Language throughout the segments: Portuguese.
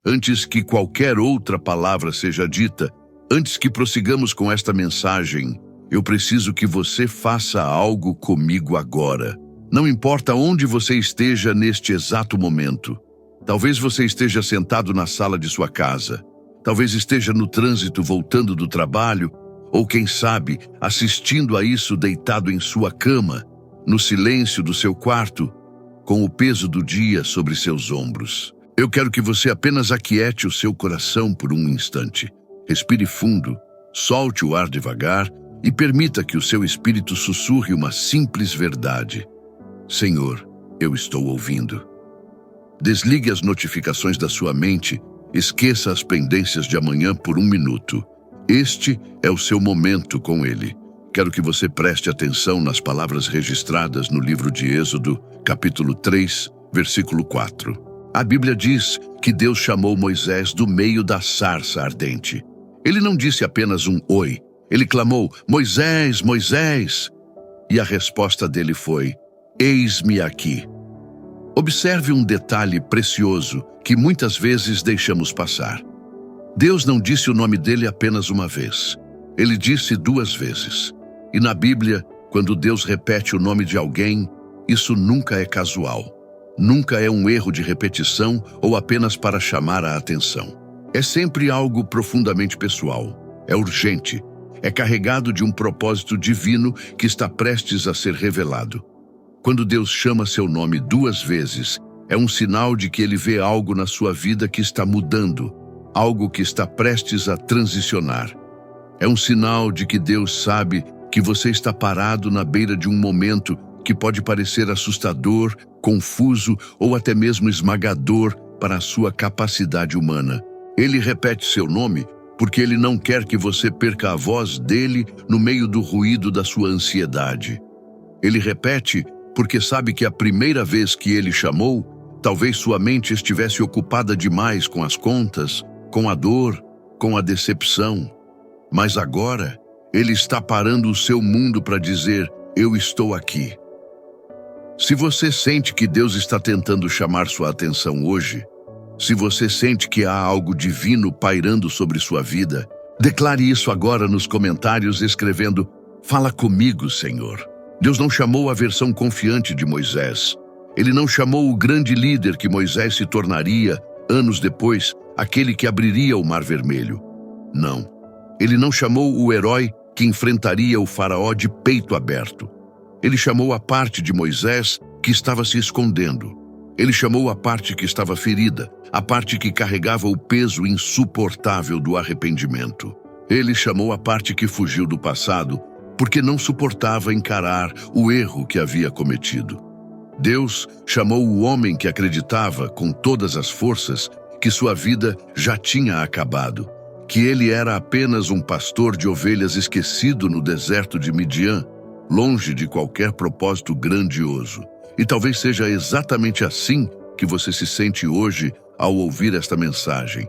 Antes que qualquer outra palavra seja dita, antes que prossigamos com esta mensagem, eu preciso que você faça algo comigo agora. Não importa onde você esteja neste exato momento. Talvez você esteja sentado na sala de sua casa. Talvez esteja no trânsito voltando do trabalho, ou quem sabe, assistindo a isso deitado em sua cama, no silêncio do seu quarto, com o peso do dia sobre seus ombros. Eu quero que você apenas aquiete o seu coração por um instante. Respire fundo, solte o ar devagar e permita que o seu espírito sussurre uma simples verdade. Senhor, eu estou ouvindo. Desligue as notificações da sua mente, esqueça as pendências de amanhã por um minuto. Este é o seu momento com Ele. Quero que você preste atenção nas palavras registradas no livro de Êxodo, capítulo 3, versículo 4. A Bíblia diz que Deus chamou Moisés do meio da sarça ardente. Ele não disse apenas um oi. Ele clamou, Moisés, Moisés! E a resposta dele foi, eis-me aqui. Observe um detalhe precioso que muitas vezes deixamos passar. Deus não disse o nome dele apenas uma vez. Ele disse 2 vezes. E na Bíblia, quando Deus repete o nome de alguém, isso nunca é casual. Nunca é um erro de repetição ou apenas para chamar a atenção. É sempre algo profundamente pessoal. É urgente. É carregado de um propósito divino que está prestes a ser revelado. Quando Deus chama seu nome 2 vezes, é um sinal de que Ele vê algo na sua vida que está mudando, algo que está prestes a transicionar. É um sinal de que Deus sabe que você está parado na beira de um momento que pode parecer assustador, confuso ou até mesmo esmagador para a sua capacidade humana. Ele repete seu nome porque Ele não quer que você perca a voz dele no meio do ruído da sua ansiedade. Ele repete porque sabe que a primeira vez que Ele chamou, talvez sua mente estivesse ocupada demais com as contas, com a dor, com a decepção. Mas agora, Ele está parando o seu mundo para dizer, eu estou aqui. Se você sente que Deus está tentando chamar sua atenção hoje, se você sente que há algo divino pairando sobre sua vida, declare isso agora nos comentários escrevendo, fala comigo, Senhor. Deus não chamou a versão confiante de Moisés. Ele não chamou o grande líder que Moisés se tornaria, anos depois, aquele que abriria o Mar Vermelho. Não. Ele não chamou o herói que enfrentaria o faraó de peito aberto. Ele chamou a parte de Moisés que estava se escondendo. Ele chamou a parte que estava ferida, a parte que carregava o peso insuportável do arrependimento. Ele chamou a parte que fugiu do passado, porque não suportava encarar o erro que havia cometido. Deus chamou o homem que acreditava, com todas as forças, que sua vida já tinha acabado, que ele era apenas um pastor de ovelhas esquecido no deserto de Midian, longe de qualquer propósito grandioso. E talvez seja exatamente assim que você se sente hoje ao ouvir esta mensagem.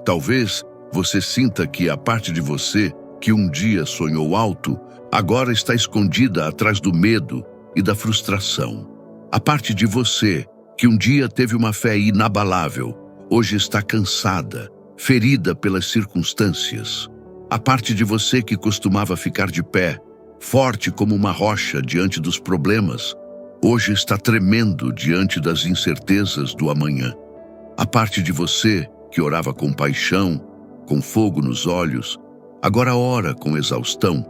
Talvez você sinta que a parte de você que um dia sonhou alto, agora está escondida atrás do medo e da frustração. A parte de você que um dia teve uma fé inabalável, hoje está cansada, ferida pelas circunstâncias. A parte de você que costumava ficar de pé, forte como uma rocha diante dos problemas, hoje está tremendo diante das incertezas do amanhã. A parte de você que orava com paixão, com fogo nos olhos, agora ora com exaustão,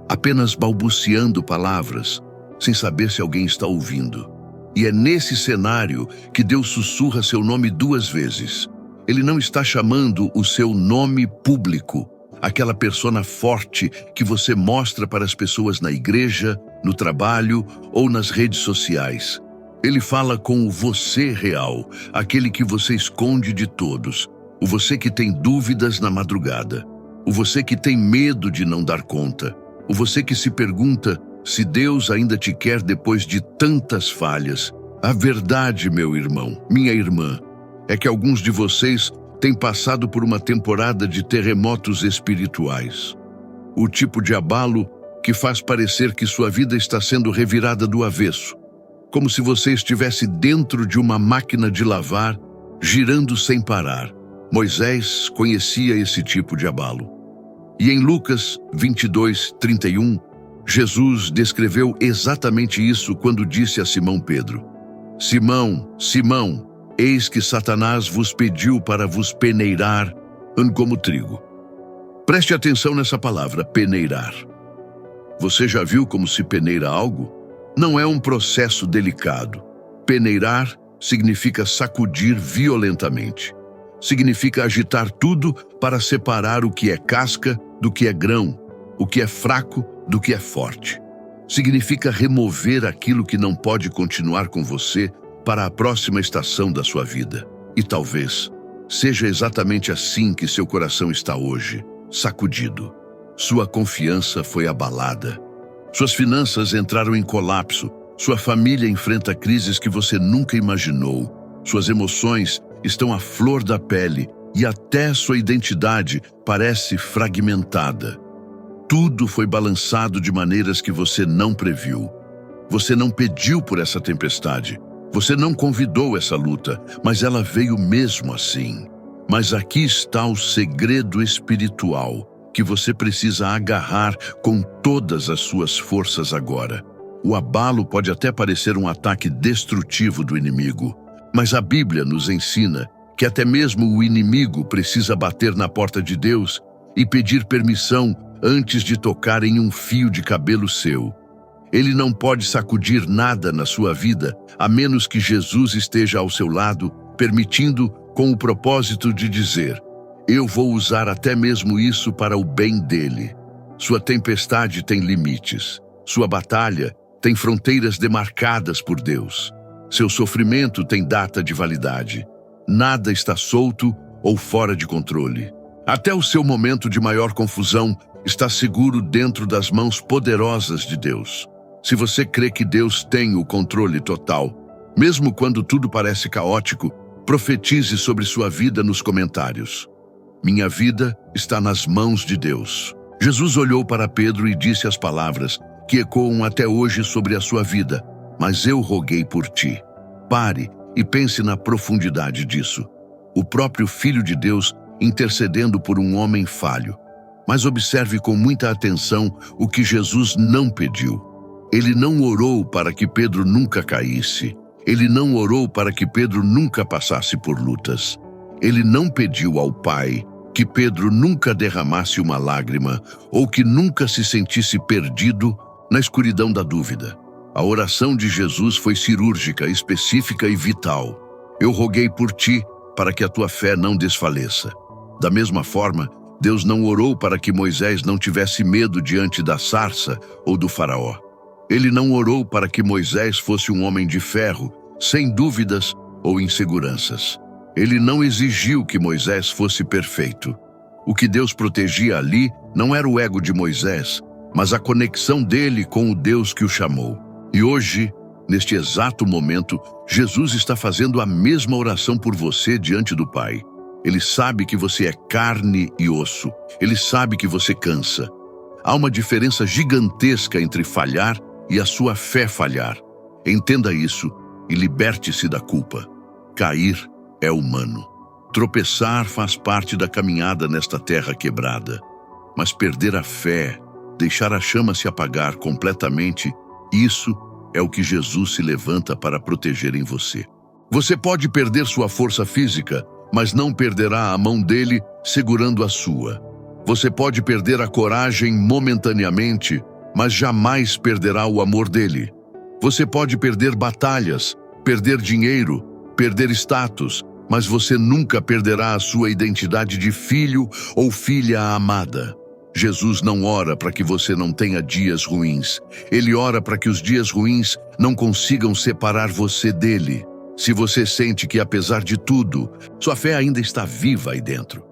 apenas balbuciando palavras, sem saber se alguém está ouvindo. E é nesse cenário que Deus sussurra seu nome 2 vezes. Ele não está chamando o seu nome público, aquela persona forte que você mostra para as pessoas na igreja, no trabalho ou nas redes sociais. Ele fala com o você real, aquele que você esconde de todos, o você que tem dúvidas na madrugada, o você que tem medo de não dar conta, o você que se pergunta se Deus ainda te quer depois de tantas falhas. A verdade, meu irmão, minha irmã, é que alguns de vocês têm passado por uma temporada de terremotos espirituais. O tipo de abalo que faz parecer que sua vida está sendo revirada do avesso, como se você estivesse dentro de uma máquina de lavar, girando sem parar. Moisés conhecia esse tipo de abalo. E em Lucas 22:31, Jesus descreveu exatamente isso quando disse a Simão Pedro: Simão, Simão, eis que Satanás vos pediu para vos peneirar como trigo. Preste atenção nessa palavra, peneirar. Você já viu como se peneira algo? Não é um processo delicado. Peneirar significa sacudir violentamente. Significa agitar tudo para separar o que é casca do que é grão, o que é fraco do que é forte. Significa remover aquilo que não pode continuar com você para a próxima estação da sua vida. E talvez seja exatamente assim que seu coração está hoje, sacudido. Sua confiança foi abalada. Suas finanças entraram em colapso. Sua família enfrenta crises que você nunca imaginou. Suas emoções estão à flor da pele e até sua identidade parece fragmentada. Tudo foi balançado de maneiras que você não previu. Você não pediu por essa tempestade. Você não convidou essa luta, mas ela veio mesmo assim. Mas aqui está o segredo espiritual que você precisa agarrar com todas as suas forças agora. O abalo pode até parecer um ataque destrutivo do inimigo, mas a Bíblia nos ensina que até mesmo o inimigo precisa bater na porta de Deus e pedir permissão antes de tocar em um fio de cabelo seu. Ele não pode sacudir nada na sua vida, a menos que Jesus esteja ao seu lado, permitindo com o propósito de dizer: eu vou usar até mesmo isso para o bem dele. Sua tempestade tem limites. Sua batalha tem fronteiras demarcadas por Deus. Seu sofrimento tem data de validade. Nada está solto ou fora de controle. Até o seu momento de maior confusão está seguro dentro das mãos poderosas de Deus. Se você crê que Deus tem o controle total, mesmo quando tudo parece caótico, profetize sobre sua vida nos comentários. Minha vida está nas mãos de Deus. Jesus olhou para Pedro e disse as palavras que ecoam até hoje sobre a sua vida: mas eu roguei por ti. Pare e pense na profundidade disso. O próprio Filho de Deus intercedendo por um homem falho. Mas observe com muita atenção o que Jesus não pediu. Ele não orou para que Pedro nunca caísse. Ele não orou para que Pedro nunca passasse por lutas. Ele não pediu ao Pai que Pedro nunca derramasse uma lágrima ou que nunca se sentisse perdido na escuridão da dúvida. A oração de Jesus foi cirúrgica, específica e vital. Eu roguei por ti para que a tua fé não desfaleça. Da mesma forma, Deus não orou para que Moisés não tivesse medo diante da sarça ou do faraó. Ele não orou para que Moisés fosse um homem de ferro, sem dúvidas ou inseguranças. Ele não exigiu que Moisés fosse perfeito. O que Deus protegia ali não era o ego de Moisés, mas a conexão dele com o Deus que o chamou. E hoje, neste exato momento, Jesus está fazendo a mesma oração por você diante do Pai. Ele sabe que você é carne e osso. Ele sabe que você cansa. Há uma diferença gigantesca entre falhar e a sua fé falhar. Entenda isso e liberte-se da culpa. Cair é humano. Tropeçar faz parte da caminhada nesta terra quebrada. Mas perder a fé, deixar a chama se apagar completamente, isso é o que Jesus se levanta para proteger em você. Você pode perder sua força física, mas não perderá a mão dele segurando a sua. Você pode perder a coragem momentaneamente, mas jamais perderá o amor dele. Você pode perder batalhas, perder dinheiro, perder status, mas você nunca perderá a sua identidade de filho ou filha amada. Jesus não ora para que você não tenha dias ruins. Ele ora para que os dias ruins não consigam separar você dele. Se você sente que, apesar de tudo, sua fé ainda está viva aí dentro,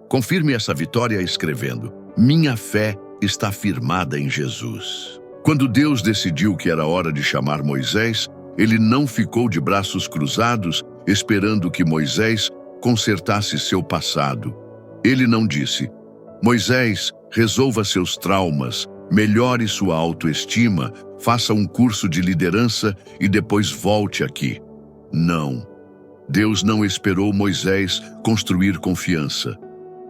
confirme essa vitória escrevendo: minha fé está firmada em Jesus. Quando Deus decidiu que era hora de chamar Moisés, ele não ficou de braços cruzados esperando que Moisés consertasse seu passado. Ele não disse: Moisés, resolva seus traumas, melhore sua autoestima, faça um curso de liderança e depois volte aqui. Não. Deus não esperou Moisés construir confiança.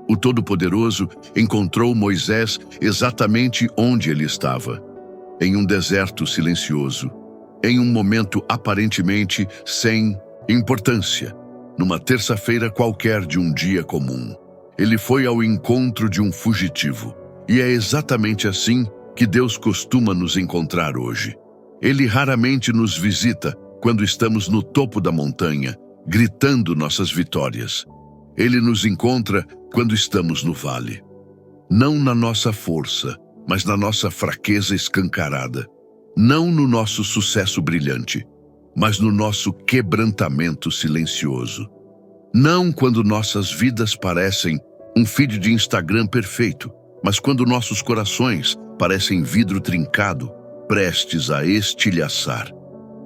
O Todo-Poderoso encontrou Moisés exatamente onde ele estava, em um deserto silencioso, em um momento aparentemente sem importância, numa terça-feira qualquer de um dia comum. Ele foi ao encontro de um fugitivo, e é exatamente assim que Deus costuma nos encontrar hoje. Ele raramente nos visita quando estamos no topo da montanha, gritando nossas vitórias. Ele nos encontra quando estamos no vale. Não na nossa força, mas na nossa fraqueza escancarada. Não no nosso sucesso brilhante, mas no nosso quebrantamento silencioso. Não quando nossas vidas parecem um feed de Instagram perfeito, mas quando nossos corações parecem vidro trincado, prestes a estilhaçar.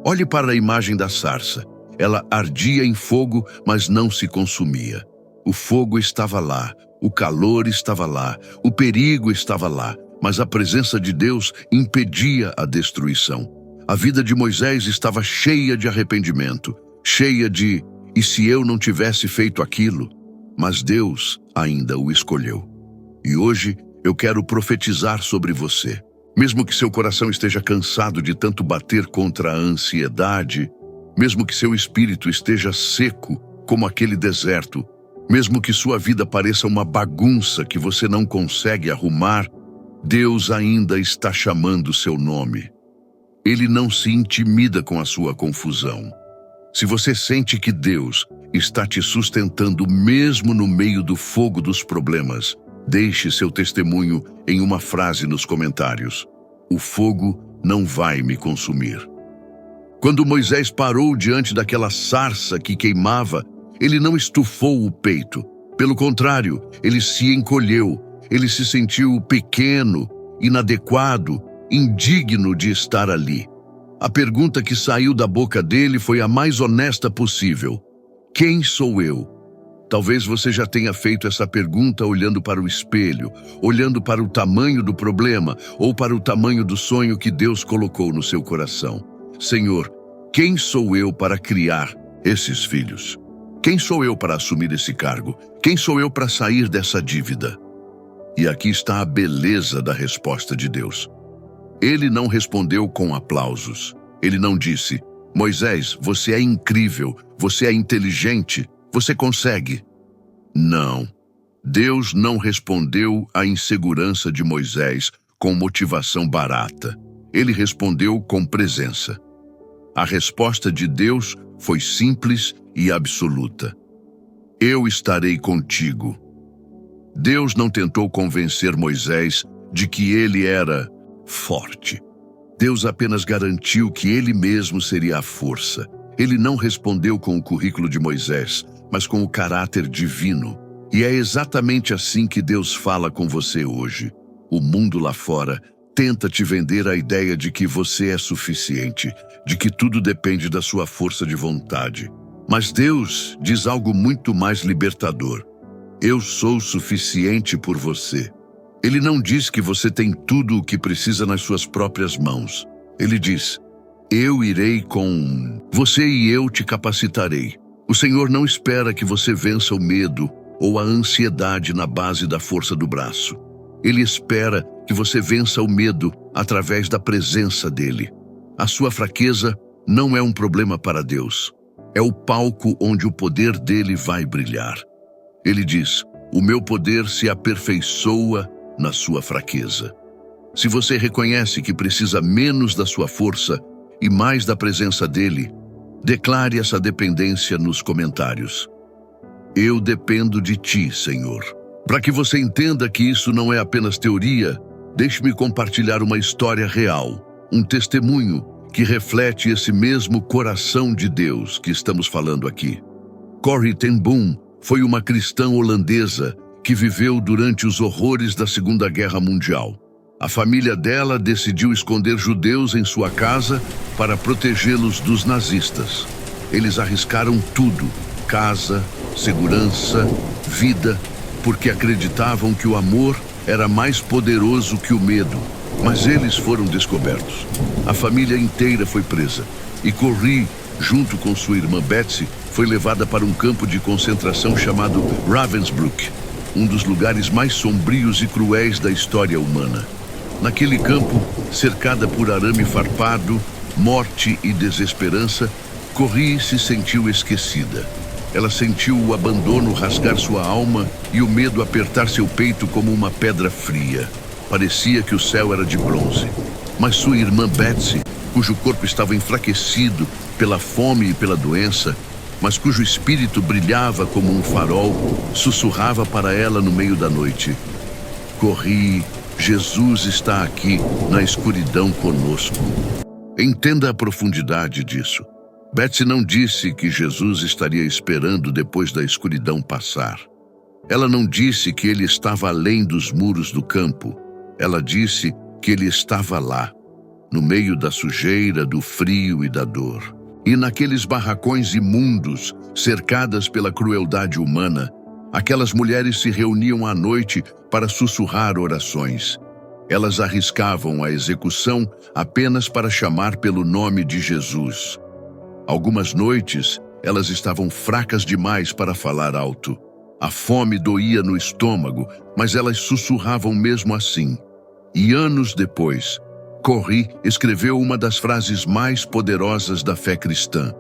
Olhe para a imagem da sarça. Ela ardia em fogo, mas não se consumia. O fogo estava lá, o calor estava lá, o perigo estava lá, mas a presença de Deus impedia a destruição. A vida de Moisés estava cheia de arrependimento, cheia de "e se eu não tivesse feito aquilo?" Mas Deus ainda o escolheu. E hoje eu quero profetizar sobre você. Mesmo que seu coração esteja cansado de tanto bater contra a ansiedade, mesmo que seu espírito esteja seco como aquele deserto, mesmo que sua vida pareça uma bagunça que você não consegue arrumar, Deus ainda está chamando seu nome. Ele não se intimida com a sua confusão. Se você sente que Deus está te sustentando mesmo no meio do fogo dos problemas, deixe seu testemunho em uma frase nos comentários. O fogo não vai me consumir. Quando Moisés parou diante daquela sarça que queimava, ele não estufou o peito. Pelo contrário, ele se encolheu. Ele se sentiu pequeno, inadequado, indigno de estar ali. A pergunta que saiu da boca dele foi a mais honesta possível. Quem sou eu? Talvez você já tenha feito essa pergunta olhando para o espelho, olhando para o tamanho do problema ou para o tamanho do sonho que Deus colocou no seu coração. Senhor, quem sou eu para criar esses filhos? Quem sou eu para assumir esse cargo? Quem sou eu para sair dessa dívida? E aqui está a beleza da resposta de Deus. Ele não respondeu com aplausos. Ele não disse: Moisés, você é incrível, você é inteligente, você consegue. Não. Deus não respondeu à insegurança de Moisés com motivação barata. Ele respondeu com presença. A resposta de Deus foi simples e absoluta. Eu estarei contigo. Deus não tentou convencer Moisés de que ele era forte. Deus apenas garantiu que ele mesmo seria a força. Ele não respondeu com o currículo de Moisés, mas com o caráter divino. E é exatamente assim que Deus fala com você hoje. O mundo lá fora tenta te vender a ideia de que você é suficiente, de que tudo depende da sua força de vontade. Mas Deus diz algo muito mais libertador. Eu sou suficiente por você. Ele não diz que você tem tudo o que precisa nas suas próprias mãos. Ele diz: eu irei com você e eu te capacitarei. O Senhor não espera que você vença o medo ou a ansiedade na base da força do braço. Ele espera que você vença o medo através da presença dele. A sua fraqueza não é um problema para Deus. É o palco onde o poder dele vai brilhar. Ele diz: o meu poder se aperfeiçoa na sua fraqueza. Se você reconhece que precisa menos da sua força e mais da presença dele, declare essa dependência nos comentários. Eu dependo de ti, Senhor. Para que você entenda que isso não é apenas teoria, deixe-me compartilhar uma história real, um testemunho que reflete esse mesmo coração de Deus que estamos falando aqui. Corrie ten Boom foi uma cristã holandesa que viveu durante os horrores da Segunda Guerra Mundial. A família dela decidiu esconder judeus em sua casa para protegê-los dos nazistas. Eles arriscaram tudo: casa, segurança, vida, porque acreditavam que o amor era mais poderoso que o medo. Mas eles foram descobertos. A família inteira foi presa. E Corrie, junto com sua irmã Betsy, foi levada para um campo de concentração chamado Ravensbrück, um dos lugares mais sombrios e cruéis da história humana. Naquele campo, cercada por arame farpado, morte e desesperança, Corrie se sentiu esquecida. Ela sentiu o abandono rasgar sua alma e o medo apertar seu peito como uma pedra fria. Parecia que o céu era de bronze. Mas sua irmã Betsy, cujo corpo estava enfraquecido pela fome e pela doença, mas cujo espírito brilhava como um farol, sussurrava para ela no meio da noite: Corrie, Jesus está aqui, na escuridão conosco. Entenda a profundidade disso. Betsy não disse que Jesus estaria esperando depois da escuridão passar. Ela não disse que ele estava além dos muros do campo. Ela disse que ele estava lá, no meio da sujeira, do frio e da dor. E naqueles barracões imundos, cercadas pela crueldade humana, aquelas mulheres se reuniam à noite para sussurrar orações. Elas arriscavam a execução apenas para chamar pelo nome de Jesus. Algumas noites, elas estavam fracas demais para falar alto. A fome doía no estômago, mas elas sussurravam mesmo assim. E anos depois, Corrie escreveu uma das frases mais poderosas da fé cristã: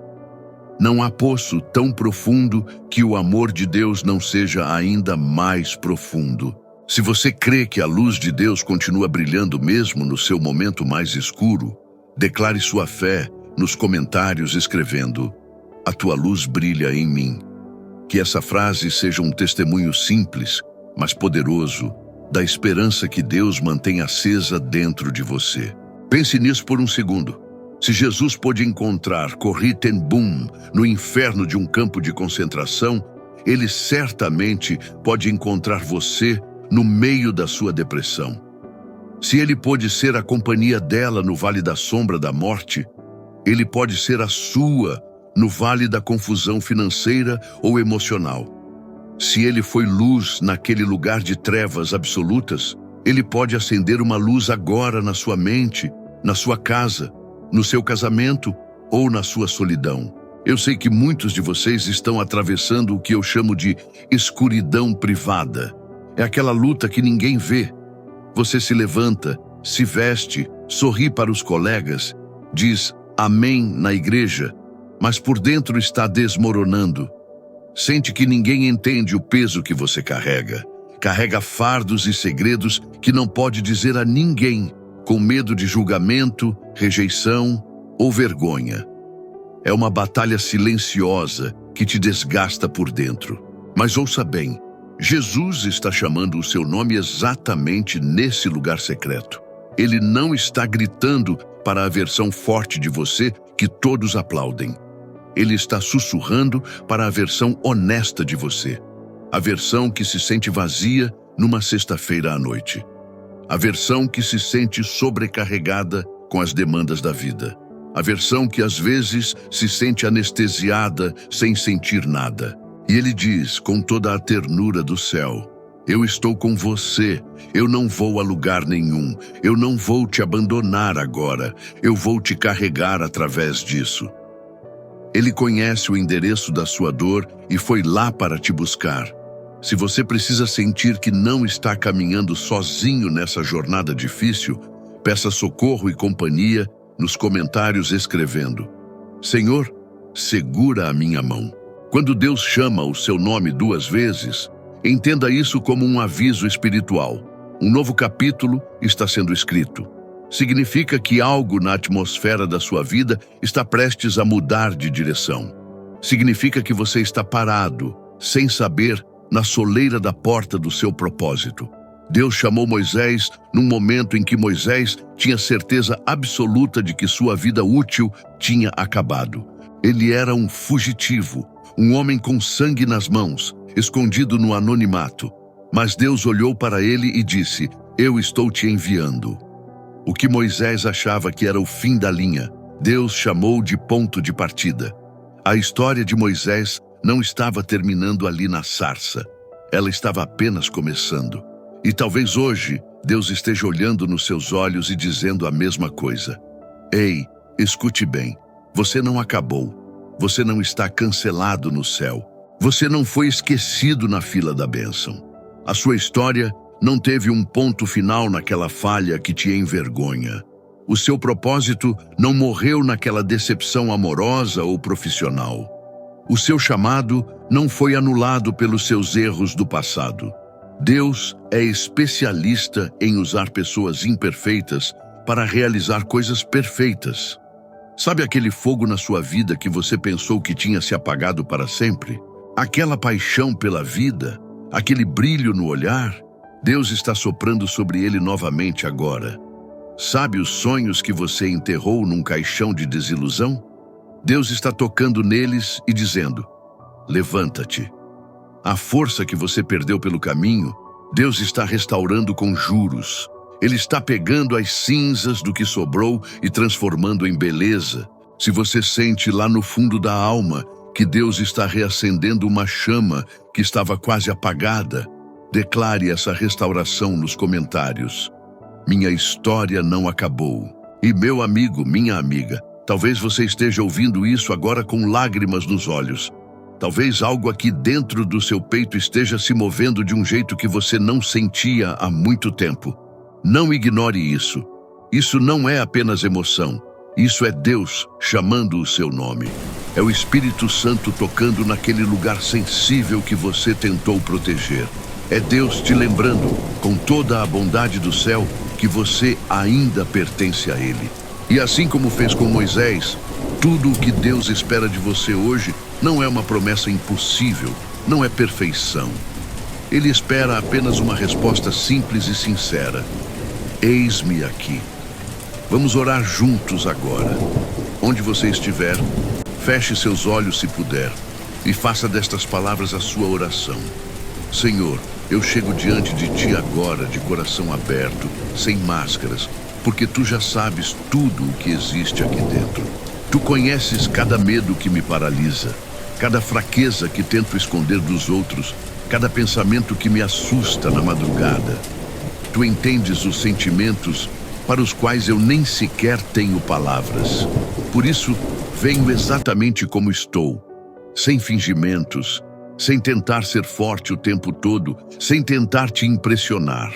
não há poço tão profundo que o amor de Deus não seja ainda mais profundo. Se você crê que a luz de Deus continua brilhando mesmo no seu momento mais escuro, declare sua fé nos comentários escrevendo: a tua luz brilha em mim. Que essa frase seja um testemunho simples, mas poderoso, da esperança que Deus mantém acesa dentro de você. Pense nisso por um segundo. Se Jesus pôde encontrar Corrie ten Boom no inferno de um campo de concentração, ele certamente pode encontrar você no meio da sua depressão. Se ele pôde ser a companhia dela no vale da sombra da morte, ele pode ser a sua no vale da confusão financeira ou emocional. Se ele foi luz naquele lugar de trevas absolutas, ele pode acender uma luz agora na sua mente, na sua casa, no seu casamento ou na sua solidão. Eu sei que muitos de vocês estão atravessando o que eu chamo de escuridão privada. É aquela luta que ninguém vê. Você se levanta, se veste, sorri para os colegas, diz amém na igreja, mas por dentro está desmoronando. Sente que ninguém entende o peso que você carrega. Carrega fardos e segredos que não pode dizer a ninguém, com medo de julgamento, rejeição ou vergonha. É uma batalha silenciosa que te desgasta por dentro. Mas ouça bem, Jesus está chamando o seu nome exatamente nesse lugar secreto. Ele não está gritando para a versão forte de você que todos aplaudem. Ele está sussurrando para a versão honesta de você. A versão que se sente vazia numa sexta-feira à noite. A versão que se sente sobrecarregada com as demandas da vida. A versão que às vezes se sente anestesiada sem sentir nada. E ele diz com toda a ternura do céu: eu estou com você, eu não vou a lugar nenhum, eu não vou te abandonar agora, eu vou te carregar através disso. Ele conhece o endereço da sua dor e foi lá para te buscar. Se você precisa sentir que não está caminhando sozinho nessa jornada difícil, peça socorro e companhia nos comentários escrevendo: Senhor, segura a minha mão. Quando Deus chama o seu nome 2 vezes, entenda isso como um aviso espiritual. Um novo capítulo está sendo escrito. Significa que algo na atmosfera da sua vida está prestes a mudar de direção. Significa que você está parado, sem saber, na soleira da porta do seu propósito. Deus chamou Moisés num momento em que Moisés tinha certeza absoluta de que sua vida útil tinha acabado. Ele era um fugitivo, um homem com sangue nas mãos, escondido no anonimato. Mas Deus olhou para ele e disse: eu estou te enviando. O que Moisés achava que era o fim da linha, Deus chamou de ponto de partida. A história de Moisés não estava terminando ali na sarça. Ela estava apenas começando. E talvez hoje Deus esteja olhando nos seus olhos e dizendo a mesma coisa. Ei, escute bem, você não acabou. Você não está cancelado no céu. Você não foi esquecido na fila da bênção. A sua história não teve um ponto final naquela falha que te envergonha. O seu propósito não morreu naquela decepção amorosa ou profissional. O seu chamado não foi anulado pelos seus erros do passado. Deus é especialista em usar pessoas imperfeitas para realizar coisas perfeitas. Sabe aquele fogo na sua vida que você pensou que tinha se apagado para sempre? Aquela paixão pela vida, aquele brilho no olhar? Deus está soprando sobre ele novamente agora. Sabe os sonhos que você enterrou num caixão de desilusão? Deus está tocando neles e dizendo: levanta-te. A força que você perdeu pelo caminho, Deus está restaurando com juros. Ele está pegando as cinzas do que sobrou e transformando em beleza. Se você sente lá no fundo da alma que Deus está reacendendo uma chama que estava quase apagada, declare essa restauração nos comentários. Minha história não acabou. E meu amigo, minha amiga, talvez você esteja ouvindo isso agora com lágrimas nos olhos. Talvez algo aqui dentro do seu peito esteja se movendo de um jeito que você não sentia há muito tempo. Não ignore isso. Isso não é apenas emoção. Isso é Deus chamando o seu nome. É o Espírito Santo tocando naquele lugar sensível que você tentou proteger. É Deus te lembrando, com toda a bondade do céu, que você ainda pertence a Ele. E assim como fez com Moisés, tudo o que Deus espera de você hoje não é uma promessa impossível, não é perfeição. Ele espera apenas uma resposta simples e sincera. Eis-me aqui. Vamos orar juntos agora. Onde você estiver, feche seus olhos se puder e faça destas palavras a sua oração. Senhor, eu chego diante de Ti agora de coração aberto, sem máscaras, porque Tu já sabes tudo o que existe aqui dentro. Tu conheces cada medo que me paralisa, cada fraqueza que tento esconder dos outros, cada pensamento que me assusta na madrugada. Tu entendes os sentimentos para os quais eu nem sequer tenho palavras. Por isso, venho exatamente como estou, sem fingimentos, sem tentar ser forte o tempo todo, sem tentar te impressionar.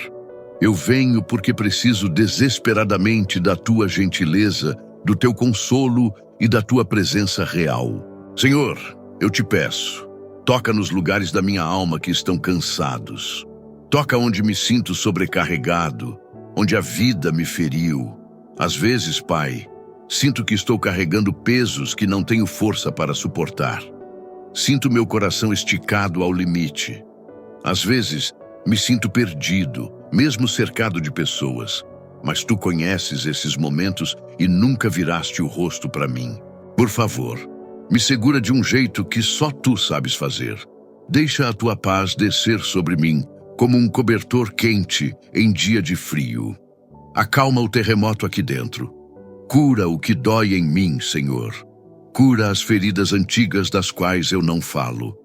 Eu venho porque preciso desesperadamente da Tua gentileza, do Teu consolo e da Tua presença real. Senhor, eu te peço, toca nos lugares da minha alma que estão cansados. Toca onde me sinto sobrecarregado, onde a vida me feriu. Às vezes, Pai, sinto que estou carregando pesos que não tenho força para suportar. Sinto meu coração esticado ao limite. Às vezes, me sinto perdido, mesmo cercado de pessoas. Mas Tu conheces esses momentos e nunca viraste o rosto para mim. Por favor, me segura de um jeito que só Tu sabes fazer. Deixa a Tua paz descer sobre mim, como um cobertor quente em dia de frio. Acalma o terremoto aqui dentro. Cura o que dói em mim, Senhor. Cura as feridas antigas das quais eu não falo.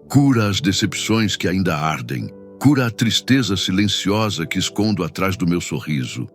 Cura as decepções que ainda ardem. Cura a tristeza silenciosa que escondo atrás do meu sorriso.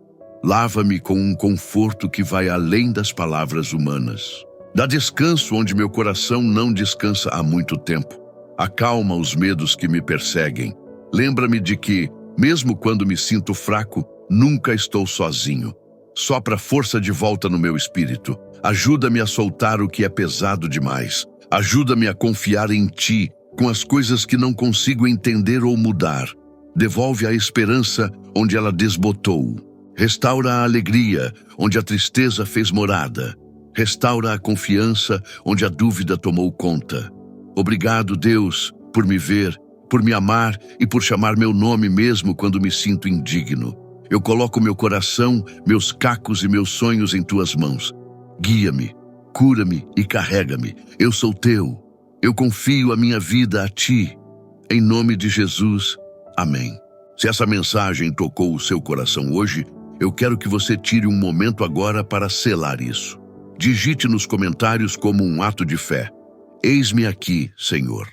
Lava-me com um conforto que vai além das palavras humanas. Dá descanso onde meu coração não descansa há muito tempo. Acalma os medos que me perseguem. Lembra-me de que, mesmo quando me sinto fraco, nunca estou sozinho. Sopra força de volta no meu espírito. Ajuda-me a soltar o que é pesado demais. Ajuda-me a confiar em Ti, com as coisas que não consigo entender ou mudar. Devolve a esperança onde ela desbotou. Restaura a alegria onde a tristeza fez morada. Restaura a confiança onde a dúvida tomou conta. Obrigado, Deus, por me ver, por me amar e por chamar meu nome mesmo quando me sinto indigno. Eu coloco meu coração, meus cacos e meus sonhos em Tuas mãos. Guia-me, cura-me e carrega-me. Eu sou Teu. Eu confio a minha vida a Ti. Em nome de Jesus. Amém. Se essa mensagem tocou o seu coração hoje, eu quero que você tire um momento agora para selar isso. Digite nos comentários como um ato de fé: Eis-me aqui, Senhor.